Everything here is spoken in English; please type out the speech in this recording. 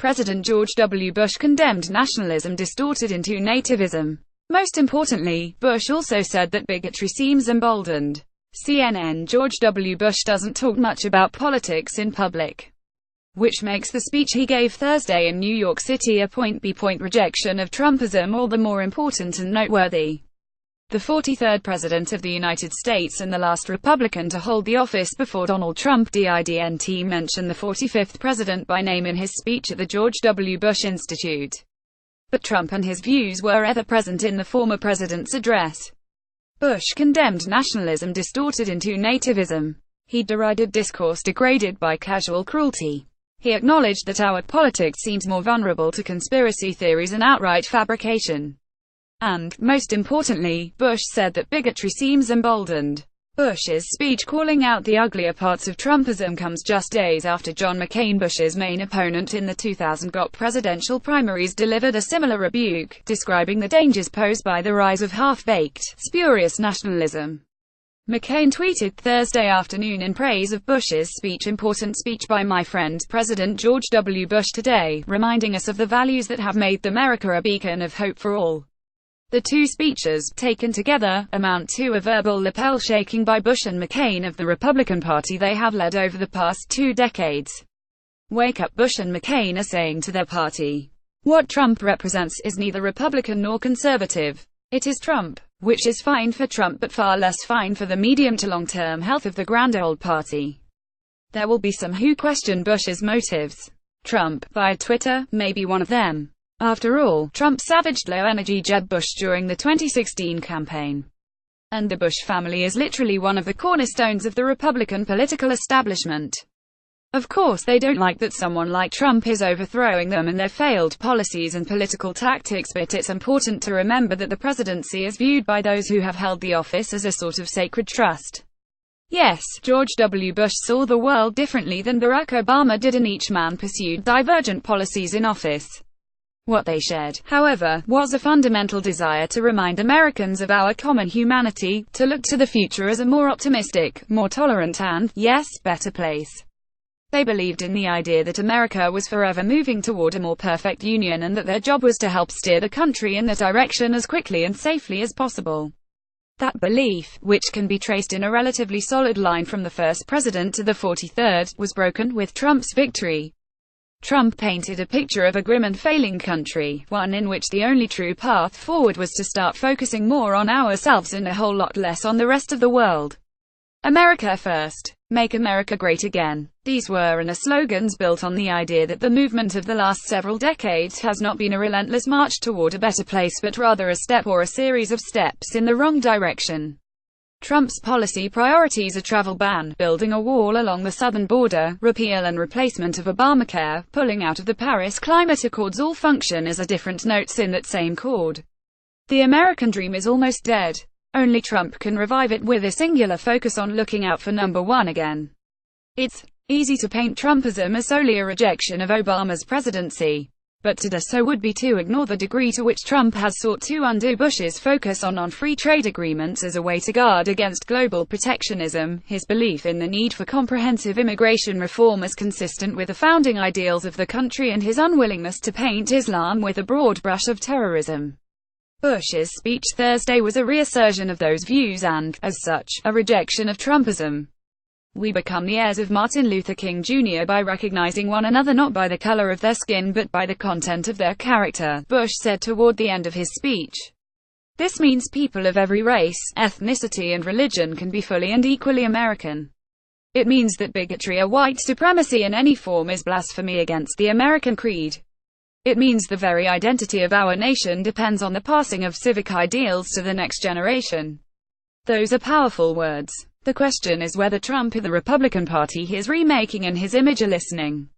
President George W. Bush condemned nationalism distorted into nativism. Most importantly, Bush also said that bigotry seems emboldened. CNN: George W. Bush doesn't talk much about politics in public, which makes the speech he gave Thursday in New York City a point-by-point rejection of Trumpism all the more important and noteworthy. The 43rd President of the United States and the last Republican to hold the office before Donald Trump didn't mention the 45th President by name in his speech at the George W. Bush Institute. But Trump and his views were ever present in the former president's address. Bush condemned nationalism distorted into nativism. He derided discourse degraded by casual cruelty. He acknowledged that our politics seems more vulnerable to conspiracy theories and outright fabrication. And, most importantly, Bush said that bigotry seems emboldened. Bush's speech calling out the uglier parts of Trumpism comes just days after John McCain, Bush's main opponent in the 2000 presidential primaries, delivered a similar rebuke, describing the dangers posed by the rise of half-baked, spurious nationalism. McCain tweeted Thursday afternoon in praise of Bush's speech, "Important speech by my friend, President George W. Bush today, reminding us of the values that have made America a beacon of hope for all." The two speeches, taken together, amount to a verbal lapel shaking by Bush and McCain of the Republican Party they have led over the past 2 decades. Wake up, Bush and McCain are saying to their party. What Trump represents is neither Republican nor conservative. It is Trump, which is fine for Trump but far less fine for the medium to long-term health of the grand old party. There will be some who question Bush's motives. Trump, via Twitter, may be one of them. After all, Trump savaged low-energy Jeb Bush during the 2016 campaign. And the Bush family is literally one of the cornerstones of the Republican political establishment. Of course they don't like that someone like Trump is overthrowing them and their failed policies and political tactics, but it's important to remember that the presidency is viewed by those who have held the office as a sort of sacred trust. Yes, George W. Bush saw the world differently than Barack Obama did, and each man pursued divergent policies in office. What they shared, however, was a fundamental desire to remind Americans of our common humanity, to look to the future as a more optimistic, more tolerant and, yes, better place. They believed in the idea that America was forever moving toward a more perfect union and that their job was to help steer the country in that direction as quickly and safely as possible. That belief, which can be traced in a relatively solid line from the first president to the 43rd, was broken with Trump's victory. Trump painted a picture of a grim and failing country, one in which the only true path forward was to start focusing more on ourselves and a whole lot less on the rest of the world. America first. Make America great again. These were slogans built on the idea that the movement of the last several decades has not been a relentless march toward a better place but rather a step or a series of steps in the wrong direction. Trump's policy priorities are travel ban, building a wall along the southern border, repeal and replacement of Obamacare, pulling out of the Paris Climate Accords all function as a different notes in that same chord. The American dream is almost dead. Only Trump can revive it with a singular focus on looking out for number one again. It's easy to paint Trumpism as solely a rejection of Obama's presidency. But to do so would be to ignore the degree to which Trump has sought to undo Bush's focus on free trade agreements as a way to guard against global protectionism, his belief in the need for comprehensive immigration reform as consistent with the founding ideals of the country, and his unwillingness to paint Islam with a broad brush of terrorism. Bush's speech Thursday was a reassertion of those views and, as such, a rejection of Trumpism. We become the heirs of Martin Luther King Jr. by recognizing one another not by the color of their skin but by the content of their character, Bush said toward the end of his speech. This means people of every race, ethnicity and religion can be fully and equally American. It means that bigotry or white supremacy in any form is blasphemy against the American creed. It means the very identity of our nation depends on the passing of civic ideals to the next generation. Those are powerful words. The question is whether Trump or the Republican Party, his remaking and his image, are listening.